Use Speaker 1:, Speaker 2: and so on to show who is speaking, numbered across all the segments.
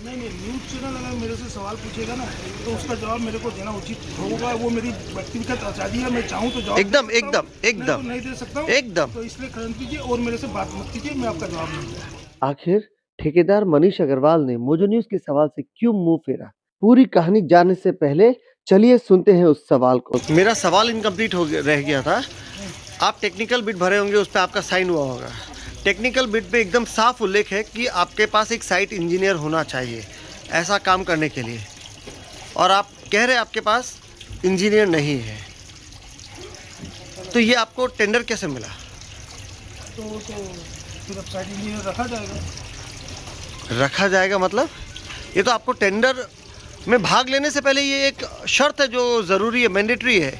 Speaker 1: नहीं नहीं, news channel अगर मेरे से सवाल पूछेगा ना तो उसका जवाब मेरे को देना उचित होगा। वो मेरी व्यक्तिगत आज़ादी है, मैं चाहूँ तो जवाब
Speaker 2: एकदम
Speaker 1: दे सकता हूँ,
Speaker 2: एकदम एकदम
Speaker 1: नहीं दे सकता हूँ।
Speaker 2: एकदम।
Speaker 1: तो इसलिए खत्म कीजिए और मेरे से बात मत कीजिए, मैं आपका जवाब नहीं दूंगा।
Speaker 3: आखिर ठेकेदार मनीष अग्रवाल ने मोजो न्यूज के सवाल से क्यों मुंह फेरा? पूरी कहानी जानने से पहले चलिए सुनते हैं उस सवाल को।
Speaker 2: मेरा सवाल इनकम्प्लीट रह गया था। आप टेक्निकल बिट भरे होंगे, उस पर आपका साइन हुआ होगा। टेक्निकल बिट पे एकदम साफ उल्लेख है कि आपके पास एक साइट इंजीनियर होना चाहिए ऐसा काम करने के लिए, और आप कह रहे हैं आपके पास इंजीनियर नहीं है। तो ये आपको टेंडर कैसे मिला?
Speaker 1: तो फिर अब साइट इंजीनियर रखा जाएगा।
Speaker 2: रखा जाएगा मतलब? ये तो आपको टेंडर में भाग लेने से पहले ये एक शर्त है जो ज़रूरी है, मैंडेटरी है।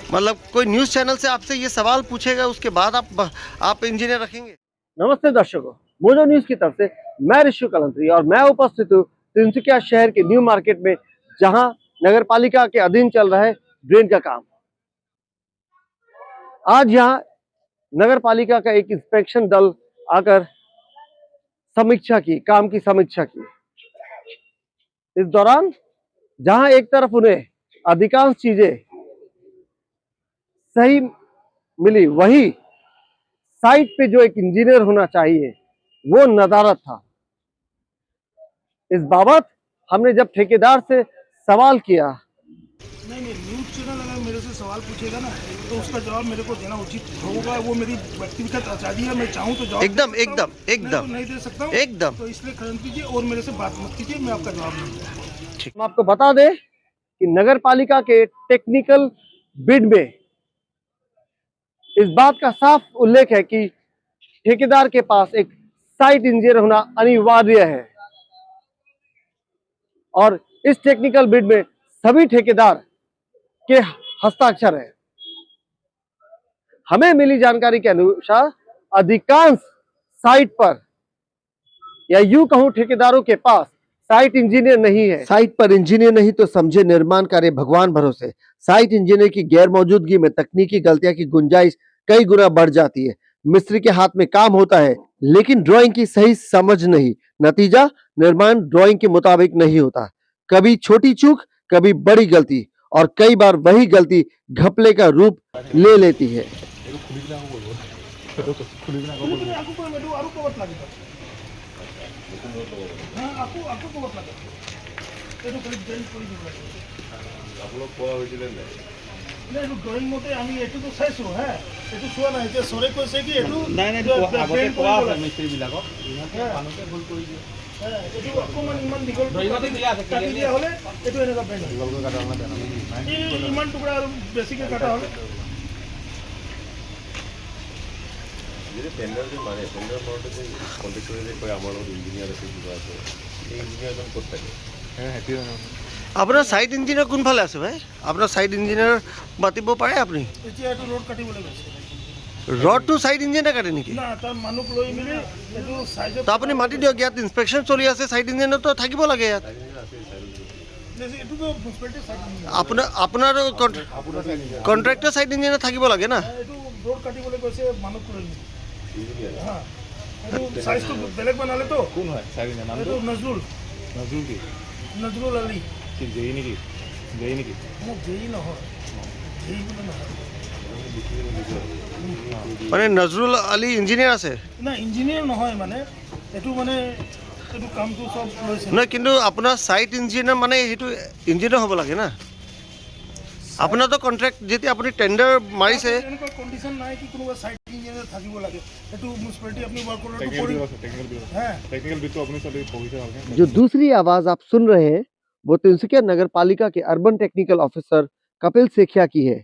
Speaker 2: मतलब कोई न्यूज़ चैनल से आपसे ये सवाल पूछेगा, उसके बाद आप इंजीनियर रखेंगे?
Speaker 3: नमस्ते दर्शकों, मोजो न्यूज की तरफ से मैं ऋषु कलंत्री और मैं उपस्थित हूँ तिनसुकिया शहर के न्यू मार्केट में, जहां नगर पालिका के अधीन चल रहा है ड्रेन का काम। आज यहां नगर पालिका का एक इंस्पेक्शन दल आकर समीक्षा की, काम की समीक्षा की। इस दौरान जहां एक तरफ उन्हें अधिकांश चीजें सही मिली, वही साइट पे जो एक इंजीनियर होना चाहिए वो नदारद था। इस बाबत हमने जब ठेकेदार से सवाल किया,
Speaker 1: नहीं नहीं, न्यूज़ चैनल अगर मेरे से सवाल पूछेगा ना तो उसका जवाब मेरे को देना उचित होगा। वो मेरी व्यक्तिगत आज़ादी है, मैं चाहूँ तो जवाब
Speaker 2: एकदम
Speaker 1: दे सकता हूँ,
Speaker 2: एकदम एकदम
Speaker 1: नहीं दे सकता हूँ।
Speaker 2: एकदम।
Speaker 1: तो इसलिए खत्म कीजिए और मेरे से बात मत कीजिए, मैं आपका जवाब नहीं दूंगा।
Speaker 3: हम आपको बता दें कि नगर पालिका के टेक्निकल बिड में इस बात का साफ उल्लेख है कि ठेकेदार के पास एक साइट इंजीनियर होना अनिवार्य है, और इस टेक्निकल बिड में सभी ठेकेदार के हस्ताक्षर है। हमें मिली जानकारी के अनुसार अधिकांश साइट पर, या यूं कहूं ठेकेदारों के पास साइट इंजीनियर नहीं है। साइट पर इंजीनियर नहीं तो समझे निर्माण कार्य भगवान भरोसे। साइट इंजीनियर की गैर मौजूदगी में तकनीकी गलतियां की गुंजाइश कई गुना बढ़ जाती है। मिस्त्री के हाथ में काम होता है लेकिन ड्राइंग की सही समझ नहीं, नतीजा निर्माण ड्राइंग के मुताबिक नहीं होता। कभी छोटी चूक, कभी बड़ी गलती, और कई बार वही गलती घपले का रूप ले लेती है।
Speaker 1: ড্ৰয়িং মতে আমি এইটোতো চাইছোঁ হে, এইটো চোৱা নাই। এতিয়া চৰে কৈছে কি এইটো এইটো অকণমান ইমান দীঘল কাটি দিয়া হ'লে এইটো এনেকুৱা বেণ্ড ইমান টুকুৰা আৰু বেছিকৈ কাটা হ'লে
Speaker 4: টেন্ডাৰ যে মাৰে, টেন্ডাৰ মাৰোঁতে যে কণ্টেক্টৰে যে কয় আমাৰ লগত ইঞ্জিনিয়াৰ আছে, কিবা আছে, সেই ইঞ্জিনিয়াৰজন ক'ত থাকে?
Speaker 2: আপোনাৰ সাইট ইঞ্জিনিয়াৰ কোনফালে আছে ভাই? আপোনাৰ সাইট ইঞ্জিনিয়াৰ মাতিব পাৰে আপুনি?
Speaker 1: এতিয়া এইটো ৰোড কাটিবলৈ গৈছে।
Speaker 2: ৰডটো সাইট ইঞ্জিনিয়াৰ কাটে নেকি?
Speaker 1: না, তাৰ মানুহ লৈ মেলি এইটো চাইজত
Speaker 2: তো আপুনি মাতি দিয়ক, ইয়াত ইনস্পেকশ্যন চলি আছে, সাইট ইঞ্জিনিয়াৰটো থাকিব লাগে ইয়াত।
Speaker 1: এইটোতো মিউনিচিপালিটি চাইড
Speaker 2: আপোনাৰ কণ্ট্ৰেক্টৰ সাইট ইঞ্জিনিয়াৰ থাকিব লাগে না।
Speaker 1: এইটো ৰোড কাটিবলৈ গৈছে মানুহ লৈ মেলি। হা, এইটো চাইজটো বেলেগ বনালেতো।
Speaker 4: কোন হয় চাৰিজনে? নাম
Speaker 1: এইটো নজৰুল
Speaker 4: কি?
Speaker 1: নজৰুল আলী।
Speaker 4: কি জেই নেকি? জেই নেকি?
Speaker 1: মোক জেই নহয়, জেই বুলি নহয়।
Speaker 2: মানে নজৰুল আলী ইঞ্জিনিয়াৰ আছে?
Speaker 1: না, ইঞ্জিনিয়াৰ নহয়, মানে এইটো মানে এইটো কামটো চব লৈছে।
Speaker 2: নহয়, কিন্তু আপোনাৰ সাইট ইঞ্জিনিয়াৰ মানে সেইটো ইঞ্জিনিয়াৰ হ'ব লাগে না। আপোনাৰতো কণ্ট্ৰেক্ট, যেতিয়া আপুনি টেণ্ডাৰ মাৰিছে,
Speaker 1: এনেকুৱা কণ্ডিশ্যন নাই কি কোনোবা সাইট ইঞ্জিনিয়াৰ থাকিব লাগে। এইটো মিউনিচিপালিটি আপুনি ৱৰ্ক কৰোঁ।
Speaker 3: जो दूसरी आवाज आप सुन रहे हैं वो तिनसुकिया नगर पालिका के अर्बन टेक्निकल ऑफिसर कपिल सेखिया की है,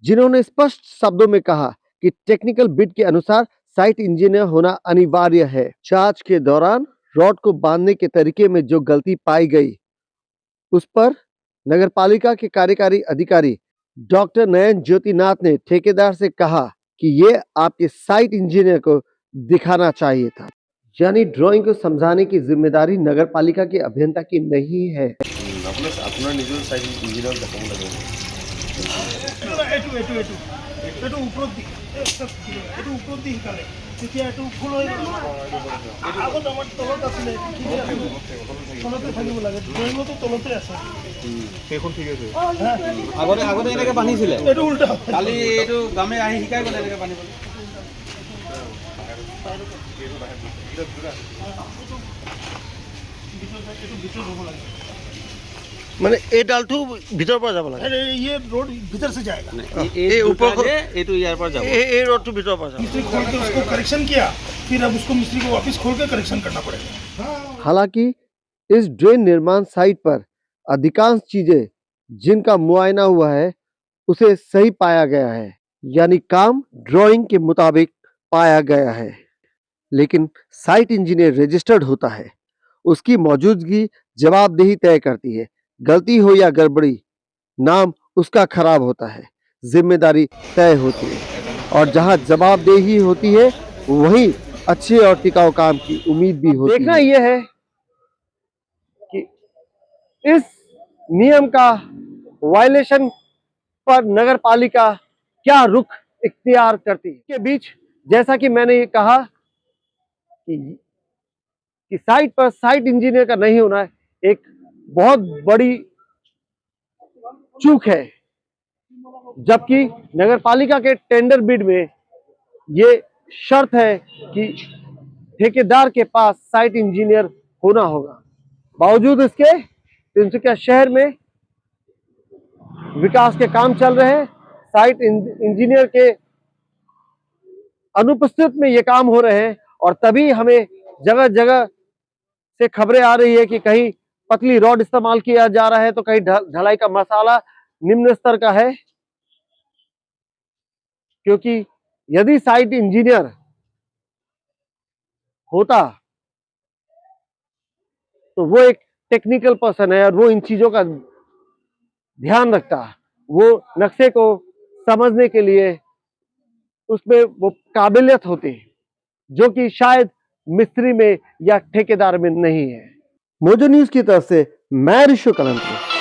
Speaker 3: जिन्होंने स्पष्ट शब्दों में कहा कि टेक्निकल बिड के अनुसार साइट इंजीनियर होना अनिवार्य है। जांच के दौरान रॉड को बांधने के तरीके में जो गलती पाई गई, उस पर नगर पालिका के कार्यकारी अधिकारी डॉक्टर नयन ज्योतिनाथ ने ठेकेदार से कहा कि ये आपके साइट इंजीनियर को दिखाना चाहिए था। यानी ड्राइंग को समझाने की जिम्मेदारी नगर पालिका के अभियंता की नहीं है।
Speaker 4: আপোনাৰ নিজৰ চাইড ইঞ্জিনিয়াৰ দেখাব লাগে।
Speaker 1: এইটো ওপৰত দি এইটো ওপৰত দি শিকালে। তেতিয়া এইটো ফুল হৈ গ'ল আগত আমাৰ তলত আছিলে তলতে থাকিব লাগে ড্ৰয়িঙতো তলতে আছে
Speaker 4: সেইখন ঠিক আছে
Speaker 5: আগতে এনেকে বান্ধিছিলে
Speaker 1: এইটো উল্টা
Speaker 5: কালি এইটো গামে আহি শিকাই গ'লে এনেকে বান্ধিবলৈ
Speaker 1: এইটো ভিতৰত হ'ব লাগে
Speaker 2: মানে এই ডালটো ভিতৰৰ পৰা যাব লাগে
Speaker 1: अरे ये रोड भीतर से जाएगा
Speaker 2: এই ওপৰ
Speaker 5: এইটো ইয়াৰ পৰা যাব
Speaker 2: এই ৰডটো ভিতৰৰ পৰা যাব
Speaker 1: मिस्त्री खोल के उसको करेक्शन किया फिर अब उसको मिस्त्री को वापस खोल के करेक्शन करना पड़ेगा
Speaker 3: हालांकि इस ड्रेन निर्माण साइट पर अधिकांश चीजें जिनका मुआयना हुआ है उसे सही पाया गया है, यानी काम ड्राइंग के मुताबिक पाया गया है। लेकिन साइट इंजीनियर रजिस्टर्ड होता है, उसकी मौजूदगी जवाबदेही तय करती है। गलती हो या गड़बड़ी, नाम उसका खराब होता है, जिम्मेदारी तय होती है। और जहां जवाबदेही होती है वहीं अच्छे और टिकाऊ काम की उम्मीद भी होती है। देखना यह है कि इस नियम का वायलेशन पर नगर पालिका क्या रुख इख्तियार करती है। के बीच जैसा कि मैंने ये कहा कि साइट पर साइट इंजीनियर का नहीं होना एक बहुत बड़ी चूक है, जबकि नगर पालिका के टेंडर बिड में ये शर्त है कि ठेकेदार के पास साइट इंजीनियर होना होगा। बावजूद इसके तिनसुकिया शहर में विकास के काम चल रहे हैं, साइट इंजीनियर के अनुपस्थित में ये काम हो रहे हैं और तभी हमें जगह जगह से खबरें आ रही है कि कहीं पतली रॉड इस्तेमाल किया जा रहा है तो कहीं ढलाई का मसाला निम्न स्तर का है। क्योंकि यदि साइट इंजीनियर होता तो वो एक टेक्निकल पर्सन है और वो इन चीजों का ध्यान रखता, वो नक्शे को समझने के लिए उसमें वो काबिलियत होती जो कि शायद मिस्त्री में या ठेकेदार में नहीं है। मोजो न्यूज की तरफ से मैं ऋषु कलंत्री।